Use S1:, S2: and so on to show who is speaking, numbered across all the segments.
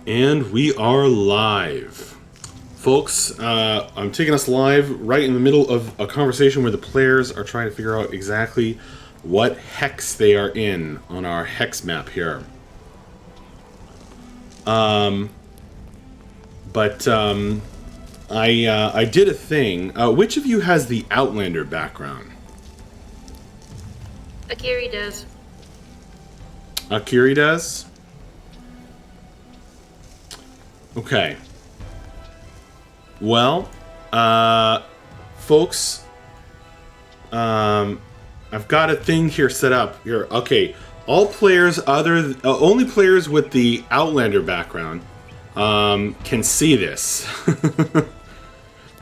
S1: And we are live. Folks, I'm taking us live right in the middle of a conversation where the players are trying to figure out exactly what hex they are in on our hex map here. I did a thing. Which of you has the Outlander background?
S2: Akiri does.
S1: Akiri does? Okay. Well, folks, I've got a thing here set up here. Okay, all players only players with the Outlander background can see this.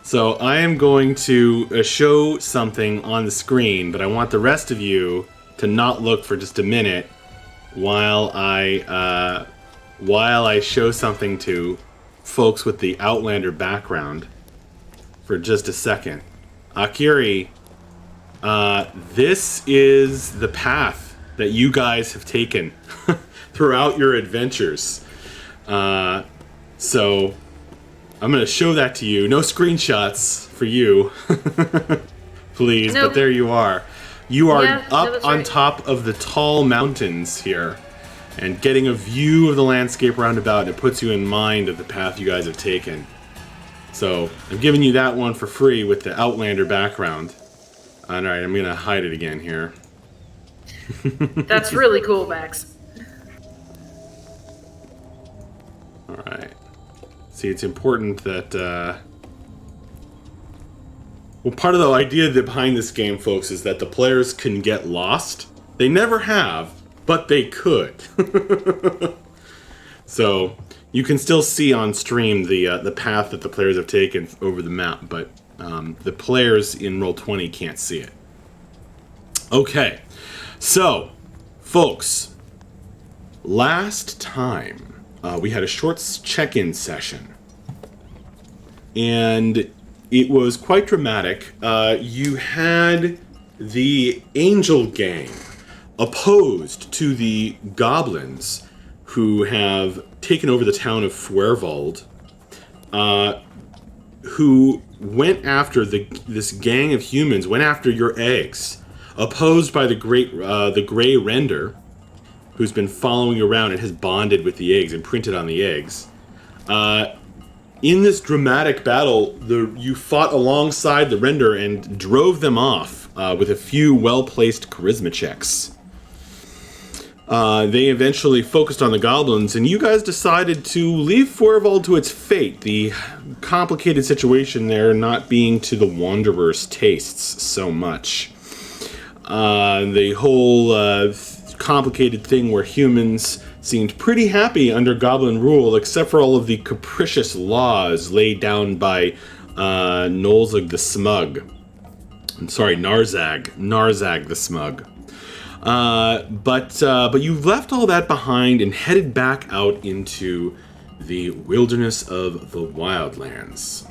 S1: So I am going to show something on the screen, but I want the rest of you to not look for just a minute while I show something to folks with the Outlander background for just a second. Akiri, this is the path that you guys have taken throughout your adventures. So I'm going to show that to you. No screenshots for you, please,
S2: No.
S1: but there you are. You are up
S2: that's
S1: on
S2: right.
S1: top of the tall mountains here and getting a view of the landscape roundabout. It puts you in mind of the path you guys have taken. So I'm giving you that one for free with the Outlander background. All right, I'm going to hide it again here.
S2: That's really cool, Max.
S1: All right. See, it's important that... Well, part of the idea behind this game, folks, is that the players can get lost. They never have, but they could. So you can still see on stream the path that the players have taken over the map, but the players in Roll20 can't see it. Okay, so, folks, last time we had a short check-in session, and it was quite dramatic. You had the Angel Gang opposed to the goblins who have taken over the town of Fuerwald, who went after this gang of humans, went after your eggs, opposed by the Grey Render, who's been following you around and has bonded with the eggs, imprinted on the eggs. In this dramatic battle, you fought alongside the Render and drove them off with a few well-placed charisma checks. They eventually focused on the goblins, and you guys decided to leave Fuerwald to its fate. The complicated situation there not being to the Wanderer's tastes so much. The whole complicated thing where humans seemed pretty happy under Goblin rule, except for all of the capricious laws laid down by Nolzag the Smug. I'm sorry, Narzag the Smug. But you left all that behind and headed back out into the wilderness of the Wildlands.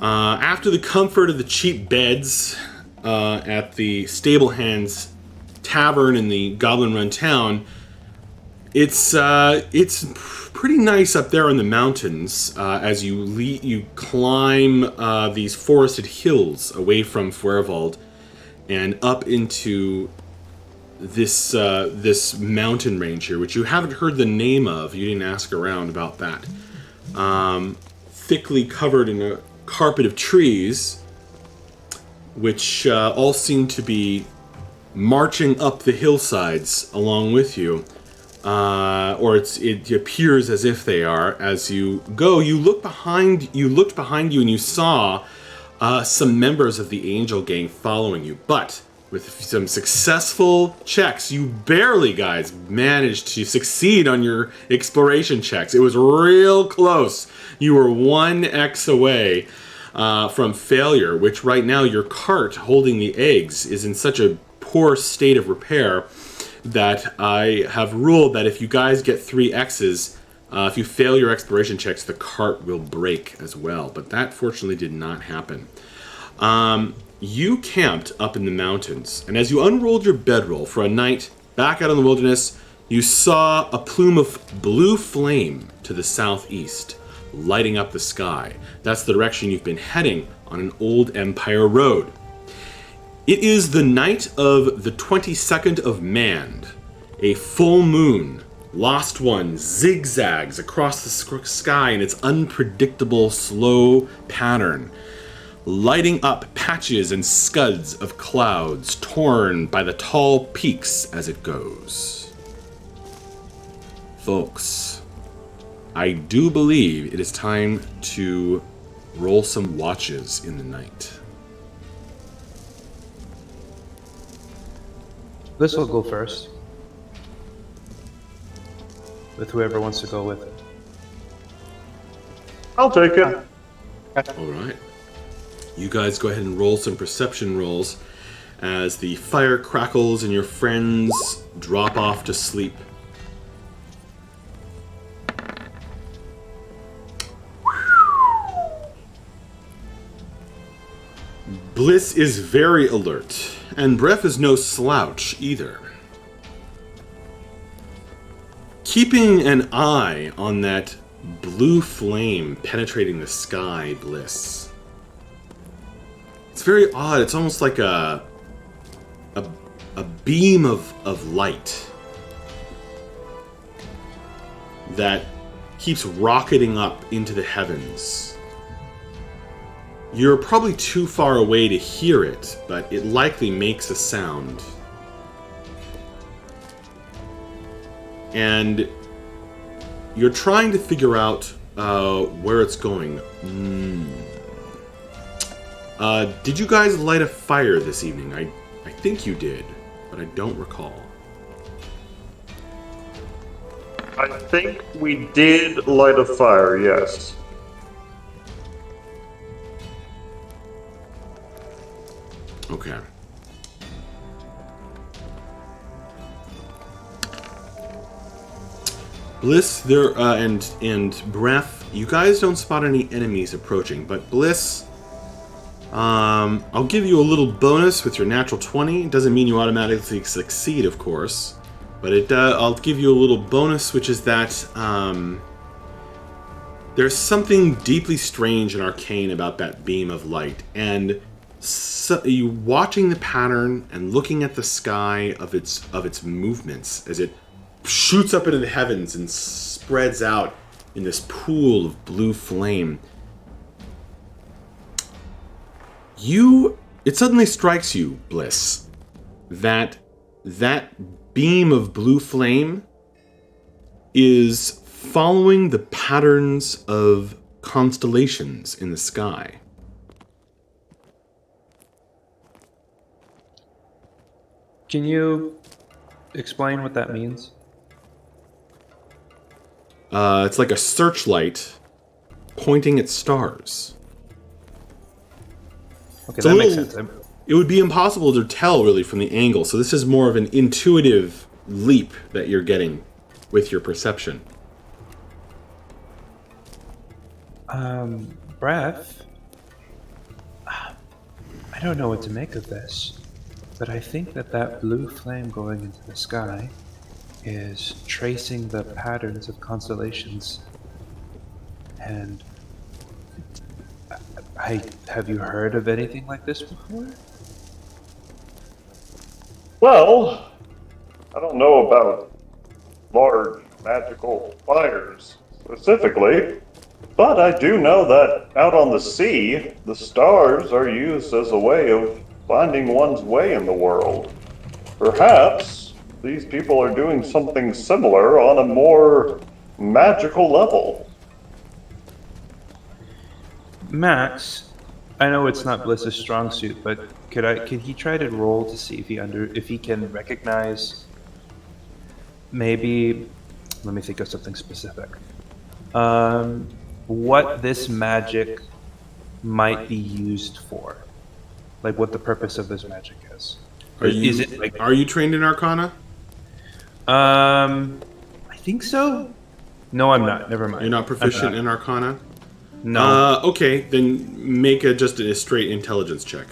S1: After the comfort of the cheap beds at the Stable Hands Tavern in the Goblin Run town, it's pretty nice up there in the mountains as you climb these forested hills away from Fuerwald and up into this mountain range here, which you haven't heard the name of. You didn't ask around about that. Thickly covered in a carpet of trees, which all seem to be marching up the hillsides along with you. Or it appears as if they are. As you go, you looked behind you and you saw some members of the Angel Gang following you. But with some successful checks, you barely, guys, managed to succeed on your exploration checks. It was real close. You were 1x away from failure, which right now your cart holding the eggs is in such a poor state of repair that I have ruled that if you guys get 3 X's, if you fail your exploration checks, the cart will break as well. But that fortunately did not happen. You camped up in the mountains, and as you unrolled your bedroll for a night back out in the wilderness, You saw a plume of blue flame to the southeast, lighting up the sky. That's the direction you've been heading on an old Empire road. It is the night of the 22nd of Mand. A full moon, lost one, zigzags across the sky in its unpredictable, slow pattern, lighting up patches and scuds of clouds torn by the tall peaks as it goes. Folks, I do believe it is time to roll some watches in the night.
S3: This will go first. With whoever wants to go with it.
S4: I'll take it.
S1: All right. You guys go ahead and roll some perception rolls as the fire crackles and your friends drop off to sleep. Bliss is very alert, and Bref is no slouch either. Keeping an eye on that blue flame penetrating the sky, Bliss. It's very odd. It's almost like a beam of light that keeps rocketing up into the heavens. You're probably too far away to hear it, but it likely makes a sound. And you're trying to figure out where it's going. Did you guys light a fire this evening? I think you did, but I don't recall.
S4: I think we did light a fire, yes.
S1: Okay. Bliss, there, and Bref, you guys don't spot any enemies approaching, but Bliss, I'll give you a little bonus with your natural 20. It doesn't mean you automatically succeed, of course, but I'll give you a little bonus, which is that, there's something deeply strange and arcane about that beam of light, and you watching the pattern and looking at the sky of its movements as it shoots up into the heavens and spreads out in this pool of blue flame. It suddenly strikes you, Bliss, that beam of blue flame is following the patterns of constellations in the sky.
S3: Can you explain what that means?
S1: It's like a searchlight pointing at stars.
S3: Okay, that makes sense.
S1: It would be impossible to tell, really, from the angle, so this is more of an intuitive leap that you're getting with your perception.
S3: Bref, I don't know what to make of this, but I think that blue flame going into the sky is tracing the patterns of constellations. And have you heard of anything like this before?
S4: Well, I don't know about large magical fires specifically, but I do know that out on the sea, the stars are used as a way of finding one's way in the world. Perhaps these people are doing something similar on a more magical level.
S3: Max, I know it's not Bliss's strong suit, but could he try to roll to see if he can recognize, maybe, let me think of something specific. What this magic might be used for. Like what the purpose of this magic is.
S1: Are you trained in Arcana?
S3: I think so. No, I'm not. Never mind.
S1: You're not proficient in Arcana?
S3: No.
S1: Okay, then make just a straight intelligence check.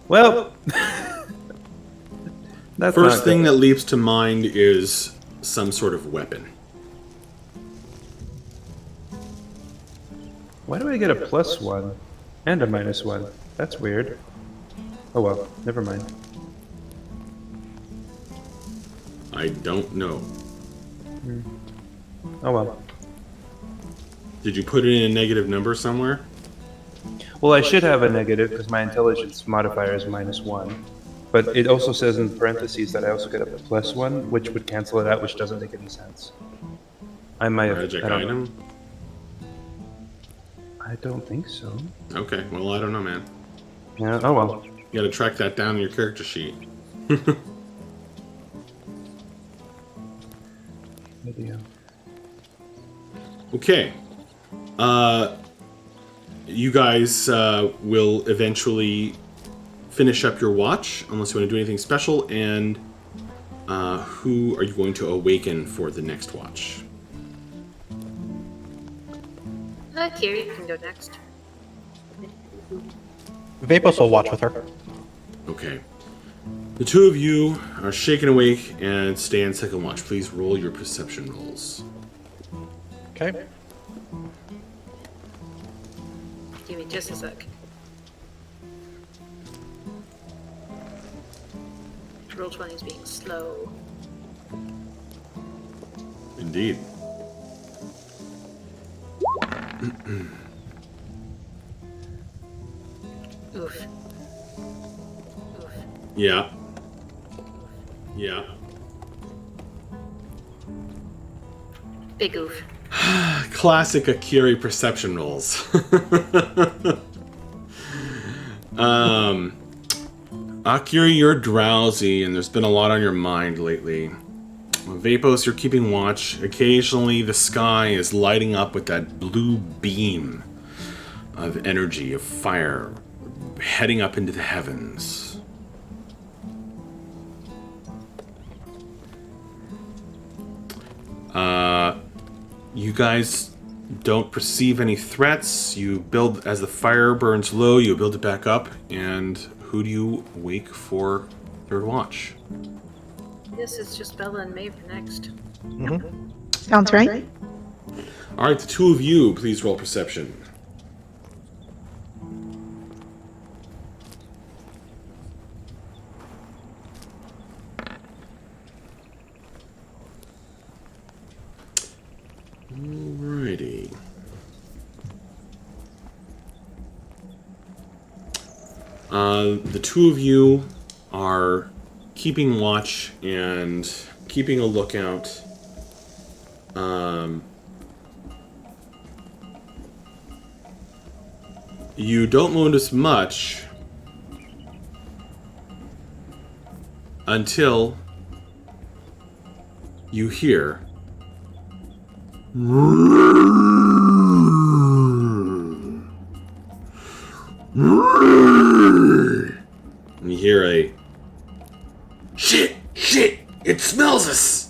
S3: Well, that's
S1: First
S3: not
S1: thing
S3: good.
S1: that leaps to mind is some sort of weapon.
S3: Why do I get a +1 and a -1? That's weird. Oh well, never mind.
S1: I don't know.
S3: Oh well.
S1: Did you put it in a negative number somewhere?
S3: Well, I should have a negative because my intelligence modifier is -1. But it also says in parentheses that I also get a +1, which would cancel it out, which doesn't make any sense. I might have.
S1: Magic
S3: I don't know.
S1: item?
S3: I don't think so.
S1: Okay, well, I don't know, man.
S3: Yeah. Oh well.
S1: You gotta track that down in your character sheet.
S3: Video.
S1: Okay. You guys will eventually finish up your watch, unless you want to do anything special, and who are you going to awaken for the next watch?
S2: Kiri, you can go next.
S5: Vapos will watch with her.
S1: Okay. The two of you are shaken awake and stay in second watch. Please roll your perception rolls.
S5: Okay.
S2: Give me just a sec. Roll 20 is being slow.
S1: Indeed.
S2: Oof. Oof.
S1: Yeah. Yeah.
S2: Big oof.
S1: Classic Akiri perception rolls. Akiri, you're drowsy and there's been a lot on your mind lately. Vapos, you're keeping watch. Occasionally the sky is lighting up with that blue beam of energy, of fire, heading up into the heavens. You guys don't perceive any threats. You build, as the fire burns low, you build it back up. And who do you wake for third watch?
S2: This is just Bella and Maeve next.
S6: Sounds right.
S1: All right, the two of you, please roll perception. Alrighty. The two of you are keeping watch and keeping a lookout. You don't notice much until you hear and you hear a shit, it smells us.